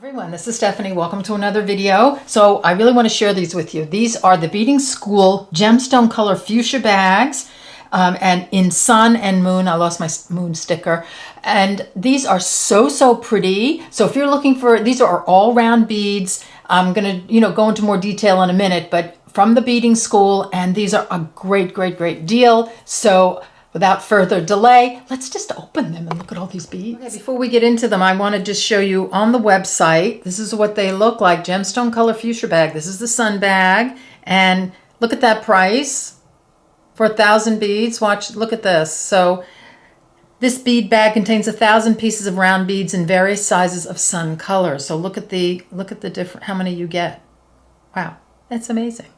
Everyone, this is Stephanie. Welcome to another video. So I really want to share these with you. These are the Beading School Gemstone Color Fuchsia bags. And in sun and moon, I lost my moon sticker. And these are so pretty. So if you're looking for, these are all round beads. I'm going to, go into more detail in a minute, but from the Beading School, and these are a great deal. So without further delay, let's just open them and look at all these beads. Okay, before we get into them, I want to just show you on the website, this is what they look like. Gemstone Color Fuchsia bag. This is the sun bag. And look at that price for 1,000 beads. Look at this. So this bead bag contains 1,000 pieces of round beads in various sizes of sun colors. So look at the different, how many you get. Wow, that's amazing.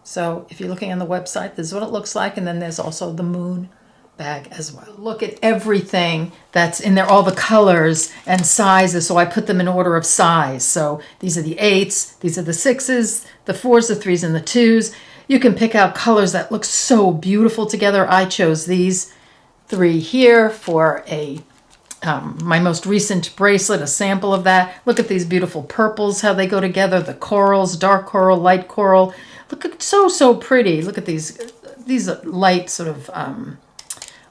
So if you're looking on the website, this is what it looks like. And then there's also the moon bag as well. Look at everything that's in there, all the colors and sizes. So I put them in order of size. So these are the 8s, these are the 6s, the 4s, the 3s, and the 2s. You can pick out colors that look so beautiful together. I chose these 3 here for my most recent bracelet, a sample of that. Look at these beautiful purples, how they go together, the corals, dark coral, light coral. Look at so pretty. Look at these light sort of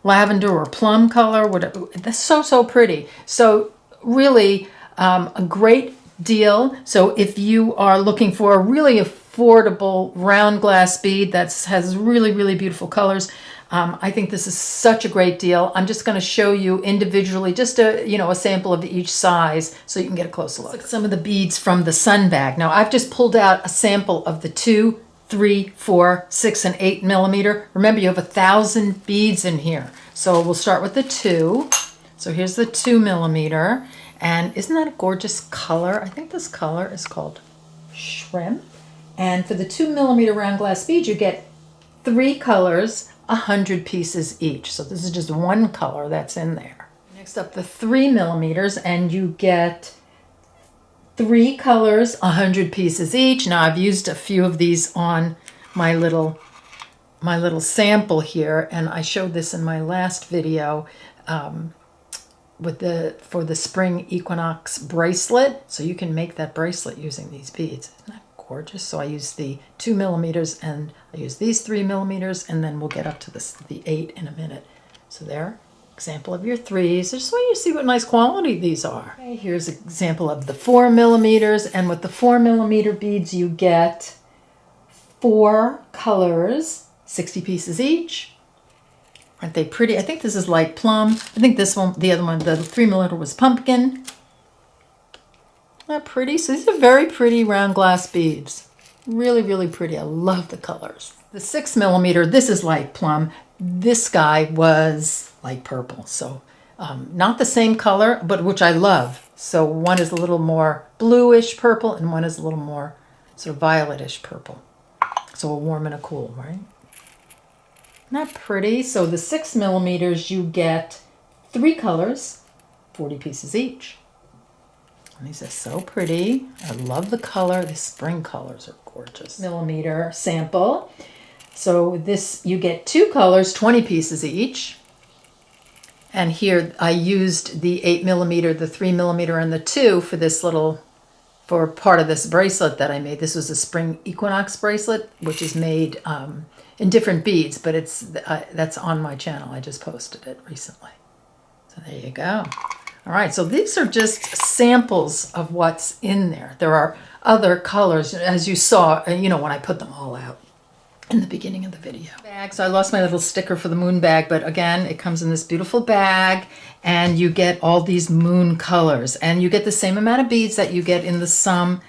lavender or plum color. That's so pretty. So really a great deal. So if you are looking for a really affordable round glass bead that has really beautiful colors, I think this is such a great deal. I'm just going to show you individually just a sample of each size so you can get a closer look. Look at some of the beads from the sun bag. Now I've just pulled out a sample of the 2, 3, 4, 6, and 8 millimeter. Remember, you have 1,000 beads in here. So we'll start with the 2. So here's the 2 millimeter. And isn't that a gorgeous color? I think this color is called shrimp. And for the 2 millimeter round glass bead, you get 3 colors, 100 pieces each. So this is just one color that's in there. Next up, the 3 millimeters, and you get 3 colors, 100 pieces each. Now I've used a few of these on my little sample here, and I showed this in my last video for the spring equinox bracelet. So you can make that bracelet using these beads. Isn't that gorgeous? So I use the 2 millimeters and I use these 3 millimeters, and then we'll get up to the 8 in a minute. So there. Example of your 3s. I just want you to see what nice quality these are. Okay, here's an example of the 4 millimeters, and with the 4 millimeter beads you get 4 colors, 60 pieces each. Aren't they pretty? I think this is light plum. I think this one, the other one, the 3 millimeter was pumpkin. Not pretty? So these are very pretty round glass beads. Really pretty. I love the colors. The 6 millimeter, this is light plum. This guy was light purple. So not the same color, but which I love. So one is a little more bluish purple and one is a little more sort of violetish purple. So a warm and a cool, right? Not pretty. So the 6 millimeters, you get 3 colors, 40 pieces each. And these are so pretty. I love the color. The spring colors are gorgeous. Millimeter sample. So this, you get 2 colors, 20 pieces each. And here I used the 8 millimeter, the 3 millimeter, and the 2 for this for part of this bracelet that I made. This was a spring equinox bracelet, which is made in different beads, but that's on my channel. I just posted it recently. So there you go. All right, so these are just samples of what's in there. There are other colors, as you saw, when I put them all out in the beginning of the video. So I lost my little sticker for the moon bag, but again, it comes in this beautiful bag, and you get all these moon colors, and you get the same amount of beads that you get in the sun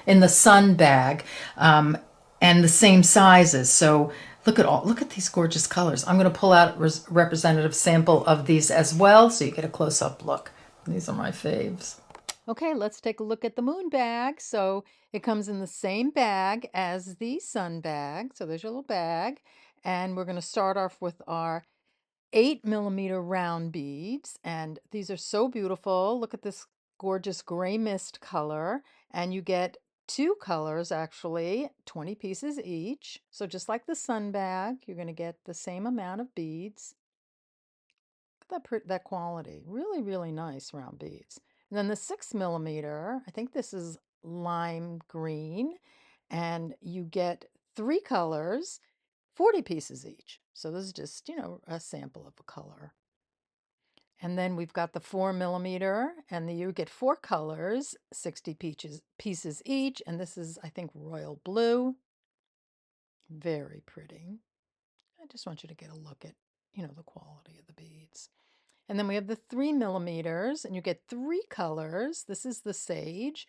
bag, and the same sizes. So look at these gorgeous colors. I'm going to pull out a representative sample of these as well, so you get a close-up look. These are my faves. Okay, let's take a look at the moon bag. So it comes in the same bag as the sun bag. So there's your little bag. And we're going to start off with our 8 millimeter round beads. And these are so beautiful. Look at this gorgeous gray mist color. And you get 2 colors, actually, 20 pieces each. So just like the sun bag, you're going to get the same amount of beads. Look at that quality. Really nice round beads. And then the 6 millimeter, I think this is lime green, and you get 3 colors, 40 pieces each. So this is just, a sample of a color. And then we've got the 4mm, and you get 4 colors, 60 pieces each. And this is, I think, royal blue. Very pretty. I just want you to get a look at, the quality of the beads. And then we have the 3mm, and you get 3 colors. This is the sage.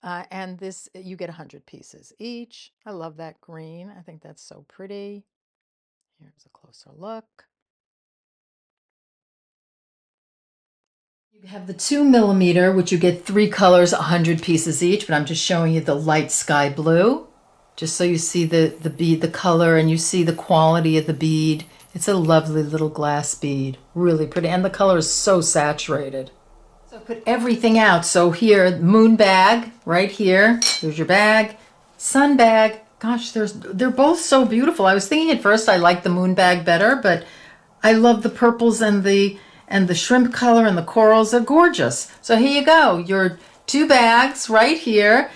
And this, you get 100 pieces each. I love that green. I think that's so pretty. Here's a closer look. You have the 2mm, which you get 3 colors, 100 pieces each, but I'm just showing you the light sky blue, just so you see the bead, the color, and you see the quality of the bead. It's a lovely little glass bead, really pretty, and the color is so saturated. So put everything out. So here, moon bag, right here. There's your bag. Sun bag. Gosh, they're both so beautiful. I was thinking at first I liked the moon bag better, but I love the purples and the shrimp color and the corals. They're gorgeous. So here you go. Your 2 bags right here.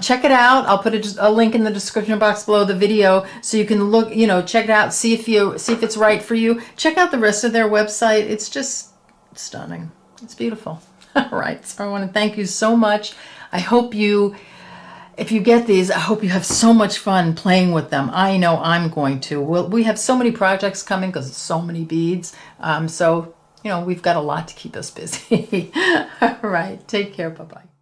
Check it out. I'll put a link in the description box below the video so you can look, check it out, see if it's right for you. Check out the rest of their website. It's just stunning. It's beautiful. All right. So I want to thank you so much. I hope if you get these, I hope you have so much fun playing with them. I know I'm going to. We have so many projects coming because it's so many beads. So, we've got a lot to keep us busy. All right. Take care. Bye-bye.